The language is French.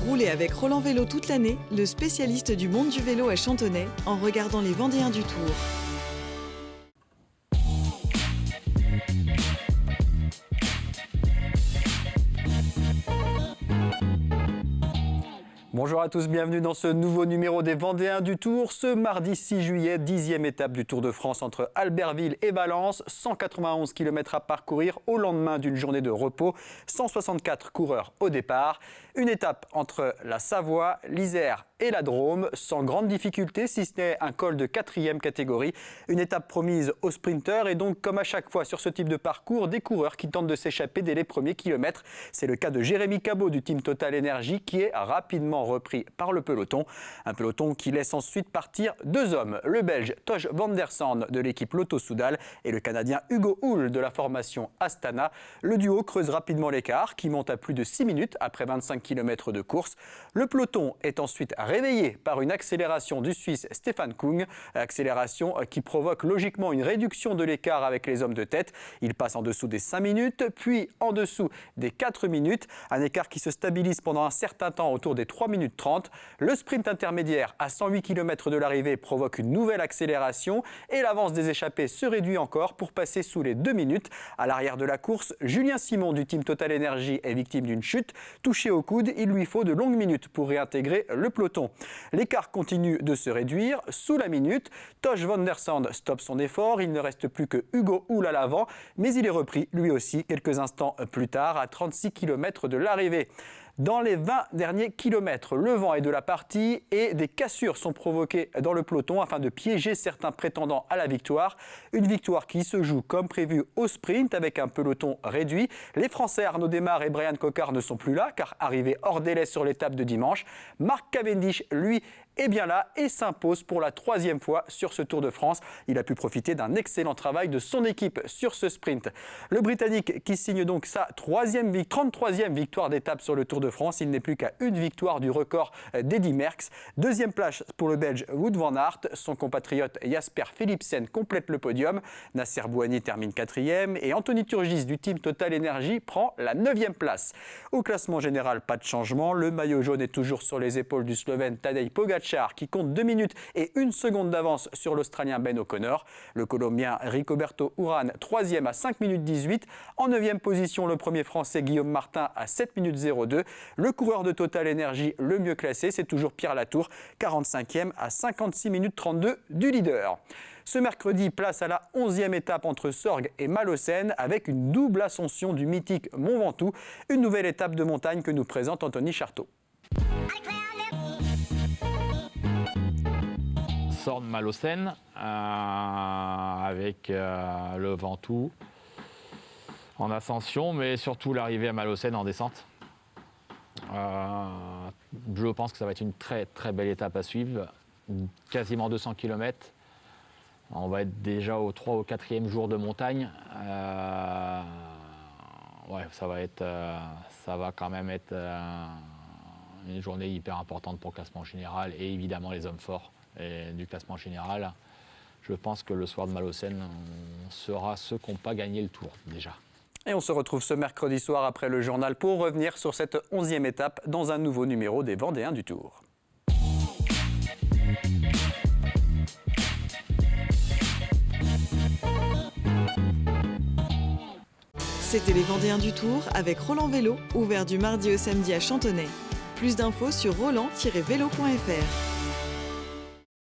Roulez avec Roland Vélo toute l'année, le spécialiste du monde du vélo à Chantonnay, en regardant les Vendéens du Tour. Bonjour à tous, bienvenue dans ce nouveau numéro des Vendéens du Tour. Ce mardi 6 juillet, 10e étape du Tour de France entre Albertville et Valence. 191 km à parcourir au lendemain d'une journée de repos. 164 coureurs au départ. Une étape entre la Savoie, l'Isère et la Drôme, sans grande difficulté, si ce n'est un col de 4e catégorie. Une étape promise aux sprinteurs et donc, comme à chaque fois sur ce type de parcours, des coureurs qui tentent de s'échapper dès les premiers kilomètres. C'est le cas de Jérémy Cabot du team Total Energy qui est rapidement repris par le peloton. Un peloton qui laisse ensuite partir deux hommes, le Belge Tosh van der Sande de l'équipe Lotto Soudal et le Canadien Hugo Hull de la formation Astana. Le duo creuse rapidement l'écart qui monte à plus de 6 minutes après 25 km de course. Le peloton est ensuite réveillé par une accélération du Suisse Stefan Kung, accélération qui provoque logiquement une réduction de l'écart avec les hommes de tête. Il passe en dessous des 5 minutes, puis en dessous des 4 minutes, un écart qui se stabilise pendant un certain temps autour des 3 minutes 30. Le sprint intermédiaire à 108 km de l'arrivée provoque une nouvelle accélération et l'avance des échappés se réduit encore pour passer sous les 2 minutes. À l'arrière de la course, Julien Simon du team Total Energy est victime d'une chute. Touché au coude, il lui faut de longues minutes pour réintégrer le peloton. L'écart continue de se réduire. Sous la minute, Tosh van der Sande stoppe son effort. Il ne reste plus que Hugo Hull à l'avant, mais il est repris lui aussi quelques instants plus tard à 36 km de l'arrivée. Dans les 20 derniers kilomètres, le vent est de la partie et des cassures sont provoquées dans le peloton afin de piéger certains prétendants à la victoire. Une victoire qui se joue comme prévu au sprint avec un peloton réduit. Les Français Arnaud Démare et Brian Cocard ne sont plus là car arrivés hors délai sur l'étape de dimanche. Mark Cavendish, lui, est bien là et s'impose pour la 3e fois sur ce Tour de France. Il a pu profiter d'un excellent travail de son équipe sur ce sprint. Le Britannique qui signe donc sa 33e victoire d'étape sur le Tour de France. Il n'est plus qu'à une victoire du record d'Eddy Merckx. 2e place pour le Belge Wout van Aert. Son compatriote Jasper Philipsen complète le podium. Nasser Bouhanni termine 4e et Anthony Turgis du team Total Energy prend la 9e place. Au classement général, pas de changement. Le maillot jaune est toujours sur les épaules du Slovène Tadej Pogačar qui compte 2 minutes et 1 seconde d'avance sur l'Australien Ben O'Connor. Le Colombien Rigoberto Urán, 3e à 5 minutes 18. En 9e position, le premier Français Guillaume Martin à 7 minutes 02. Le coureur de Total Energy le mieux classé, c'est toujours Pierre Latour, 45e à 56 minutes 32 du leader. Ce mercredi, place à la 11e étape entre Sorgues et Malaucène avec une double ascension du mythique Mont Ventoux. Une nouvelle étape de montagne que nous présente Anthony Charteau. Sorgues-Malaucène avec le Ventoux en ascension, mais surtout l'arrivée à Malaucène en descente. Je pense que ça va être une très très belle étape à suivre, quasiment 200 km. On va être déjà au 3 ou 4e jour de montagne. Ça va quand même être une journée hyper importante pour le classement général et évidemment les hommes forts du classement général. Je pense que le soir de Malaucène, on sera ceux qui n'ont pas gagné le Tour déjà. Et on se retrouve ce mercredi soir après le journal pour revenir sur cette 11e étape dans un nouveau numéro des Vendéens du Tour. C'était les Vendéens du Tour avec Roland Vélo, ouvert du mardi au samedi à Chantonnay. Plus d'infos sur roland-vélo.fr.